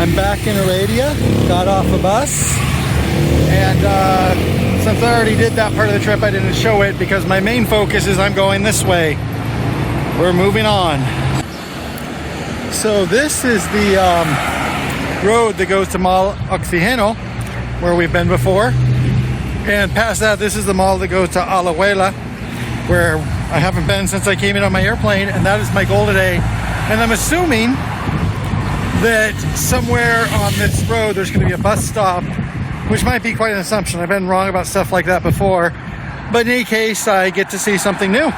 I'm back in Heredia, got off a bus, and since I already did that part of the trip, I didn't show it because my main focus is I'm going this way. We're moving on. So this is the road that goes to Mall Oxigeno, where we've been before. And past that, this is the mall that goes to Alajuela, where I haven't been since I came in on my airplane, and that is my goal today. And I'm assuming that somewhere on this road there's going to be a bus stop, which might be quite an assumption. I've been wrong about stuff like that before, but in any case, I get to see something new.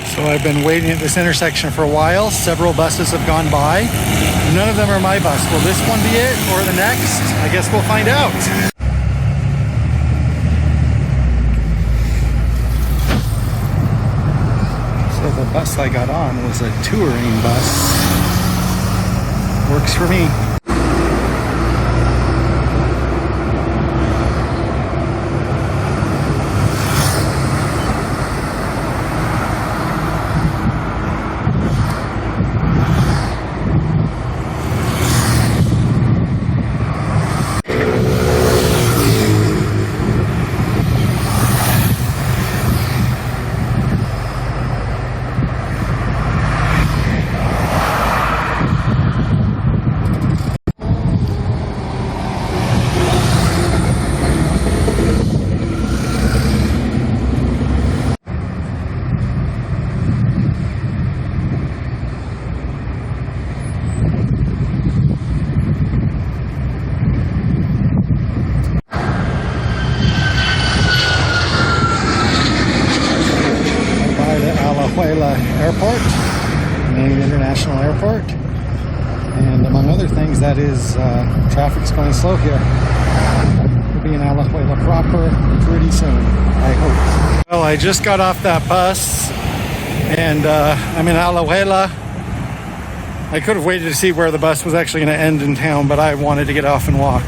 So I've been waiting at this intersection for a while. Several buses have gone by. None of them are my bus. Will this one be it or the next? I guess we'll find out. So the bus I got on was a touring bus. Works for me. Alajuela Airport, main international airport, and among other things, that is traffic's going slow here. We'll be in Alajuela proper pretty soon, I hope. Well, I just got off that bus, and I'm in Alajuela. I could have waited to see where the bus was actually going to end in town, but I wanted to get off and walk.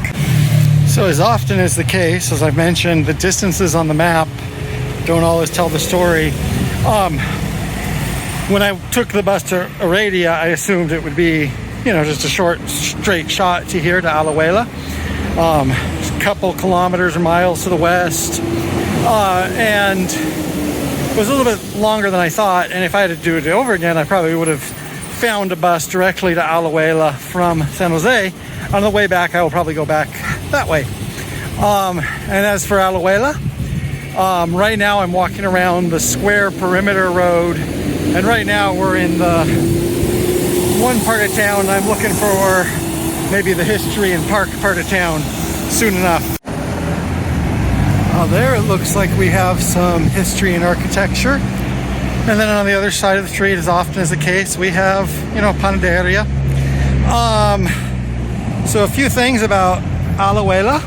So as often is the case, as I've mentioned, the distances on the map don't always tell the story. When I took the bus to Heredia, I assumed it would be, just a short, straight shot to here, to Alajuela. A couple kilometers or miles to the west. And it was a little bit longer than I thought. And if I had to do it over again, I probably would have found a bus directly to Alajuela from San Jose. On the way back, I will probably go back that way. And as for Alajuela, right now I'm walking around the square perimeter road, and right now we're in the one part of town. I'm looking for maybe the history and park part of town soon enough. There it looks like we have some history and architecture, and then on the other side of the street, as often is the case, we have Panaderia. So a few things about Alajuela.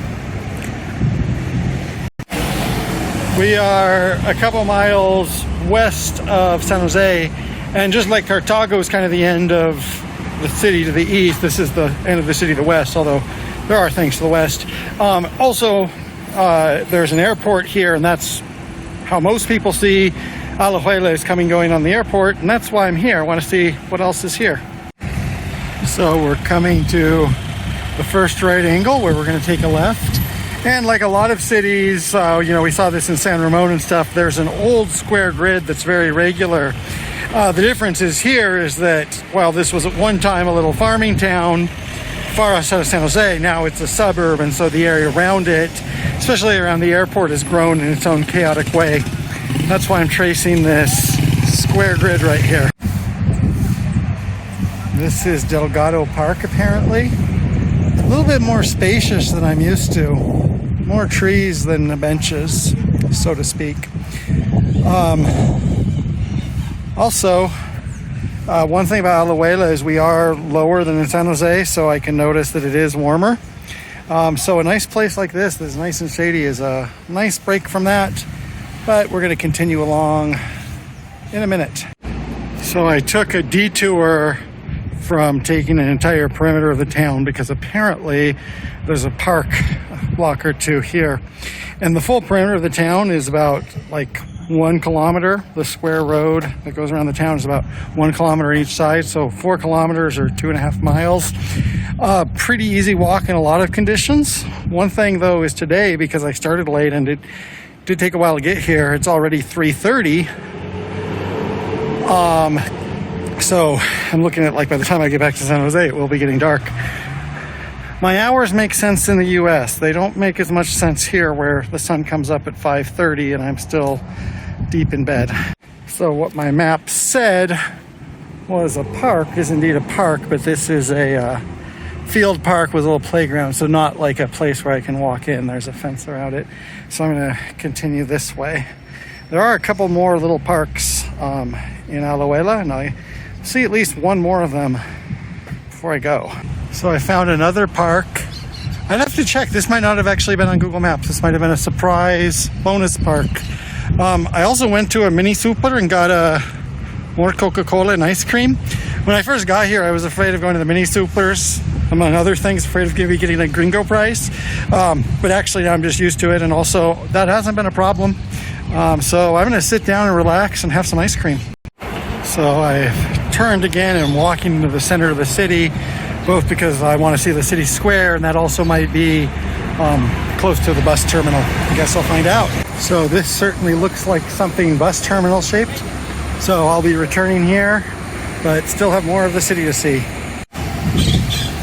We are a couple miles west of San Jose, and just like Cartago is kind of the end of the city to the east, this is the end of the city to the west, although there are things to the west. Also, there's an airport here, and that's how most people see Alajuela is going on the airport, and that's why I'm here. I want to see what else is here. So we're coming to the first right angle where we're going to take a left. And like a lot of cities, we saw this in San Ramon and stuff, there's an old square grid that's very regular. The difference is here is that, while this was at one time a little farming town far outside of San Jose, now it's a suburb, and so the area around it, especially around the airport, has grown in its own chaotic way. That's why I'm tracing this square grid right here. This is Delgado Park, apparently. A little bit more spacious than I'm used to. More trees than benches, so to speak. Also, one thing about Alajuela is we are lower than in San Jose, so I can notice that it is warmer. So a nice place like this that's nice and shady is a nice break from that. But we're going to continue along in a minute. So I took a detour from taking an entire perimeter of the town because apparently there's a park block or two here, and the full perimeter of the town is about like 1 kilometer. The square road that goes around the town is about 1 kilometer each side, so 4 kilometers or 2.5 miles. Pretty easy walk in a lot of conditions. One thing though is today, because I started late and it did take a while to get here, it's already 3:30. So I'm looking at, like, by the time I get back to San Jose, it will be getting dark. My hours make sense in the US. They don't make as much sense here, where the sun comes up at 5:30 and I'm still deep in bed. So what my map said was a park is indeed a park, but this is a field park with a little playground, so not like a place where I can walk in. There's a fence around it. So I'm going to continue this way. There are a couple more little parks in Alajuela, and I see at least one more of them before I go. So I found another park. I'd have to check. This might not have actually been on Google Maps. This might have been a surprise bonus park. I also went to a mini super and got more Coca-Cola and ice cream. When I first got here, I was afraid of going to the mini supers, among other things, afraid of maybe getting a gringo price. But actually now I'm just used to it, and also that hasn't been a problem. So I'm going to sit down and relax and have some ice cream. So I've turned again and I'm walking into the center of the city, both because I want to see the city square, and that also might be close to the bus terminal. I guess I'll find out. So this certainly looks like something bus terminal shaped. So I'll be returning here, but still have more of the city to see.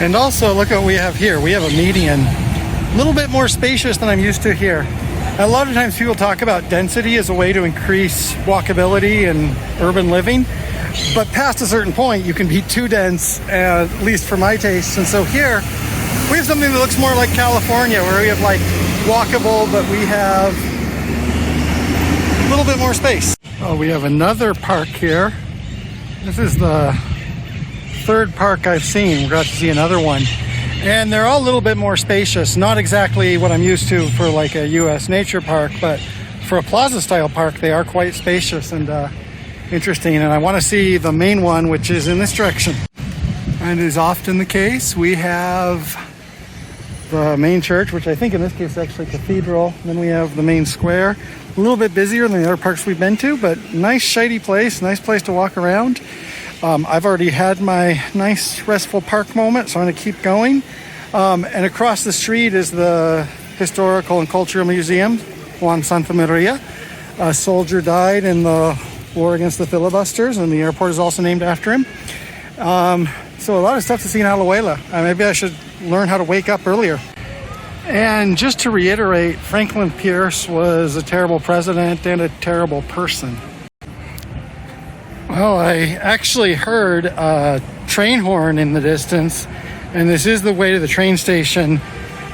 And also look what we have here. We have a median, a little bit more spacious than I'm used to here. A lot of times people talk about density as a way to increase walkability and urban living, but past a certain point you can be too dense, at least for my taste. And so here we have something that looks more like California, where we have like walkable, but we have a little bit more space. Oh, we have another park here. This is the third park I've seen. We're about to see another one. And they're all a little bit more spacious. Not exactly what I'm used to for like a US nature park, but for a plaza style park, they are quite spacious and interesting. And I want to see the main one, which is in this direction. And is often the case, we have the main church, which I think in this case is actually cathedral. Then we have the main square. A little bit busier than the other parks we've been to, but nice shady place, nice place to walk around. I've already had my nice restful park moment, so I'm going to keep going. And across the street is the Historical and Cultural Museum, Juan Santa Maria. A soldier died in the war against the filibusters, and the airport is also named after him. So a lot of stuff to see in Alajuela. Maybe I should learn how to wake up earlier. And just to reiterate, Franklin Pierce was a terrible president and a terrible person. Well, I actually heard a train horn in the distance, and this is the way to the train station.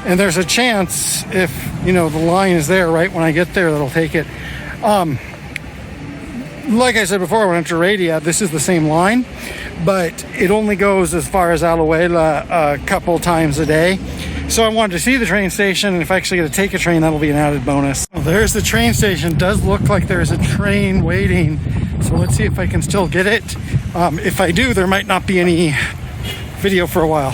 And there's a chance, if, you know, the line is there right when I get there, that'll take it. Like I said before, when I went to Heredia, this is the same line, but it only goes as far as Alajuela a couple times a day. So I wanted to see the train station, and if I actually get to take a train, that'll be an added bonus. Well, there's the train station. It does look like there's a train waiting. So let's see if I can still get it. If I do, there might not be any video for a while.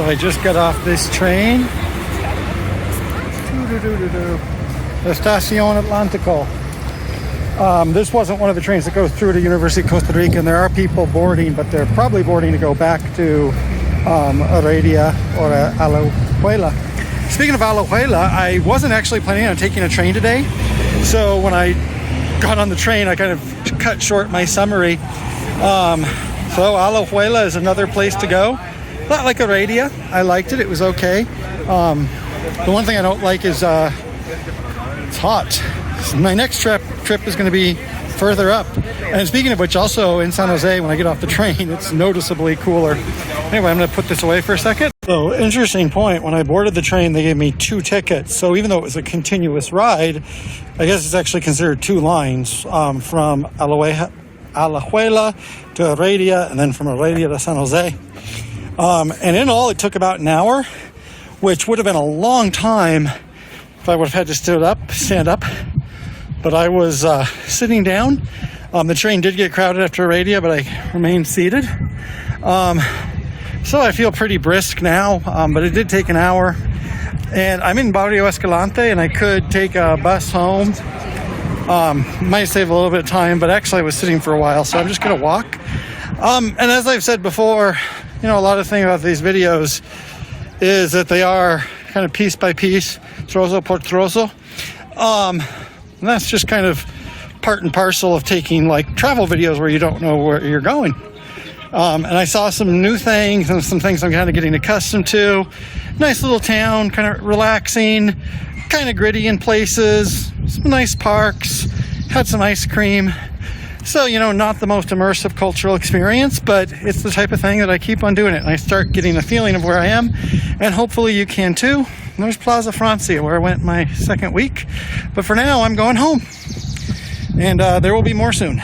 I just got off this train. Estación Atlántico. This wasn't one of the trains that goes through to University of Costa Rica, and there are people boarding, but they're probably boarding to go back to Heredia or Alajuela. Speaking of Alajuela, I wasn't actually planning on taking a train today, so when I got on the train, I kind of cut short my summary. So Alajuela is another place to go. Not like Heredia. I liked it. It was okay. The one thing I don't like is it's hot. My next trip is going to be further up. And speaking of which, also in San Jose, when I get off the train, it's noticeably cooler. Anyway, I'm going to put this away for a second. So, interesting point. When I boarded the train, they gave me 2 tickets. So even though it was a continuous ride, I guess it's actually considered 2 lines from Alajuela to Heredia, and then from Heredia to San Jose. And in all, it took about an hour, which would have been a long time if I would have had to stand up. But I was sitting down. The train did get crowded after Heredia, but I remained seated. So I feel pretty brisk now, but it did take an hour. And I'm in Barrio Escalante, and I could take a bus home. Might save a little bit of time, but actually I was sitting for a while, so I'm just going to walk. And as I've said before, a lot of things about these videos is that they are kind of piece by piece, trozo por trozo. And that's just kind of part and parcel of taking like travel videos where you don't know where you're going. And I saw some new things and some things I'm kind of getting accustomed to. Nice little town, kind of relaxing, kind of gritty in places, some nice parks, had some ice cream. So, not the most immersive cultural experience, but it's the type of thing that I keep on doing it. And I start getting a feeling of where I am, and hopefully you can too. And there's Plaza Francia, where I went my second week. But for now, I'm going home. And there will be more soon.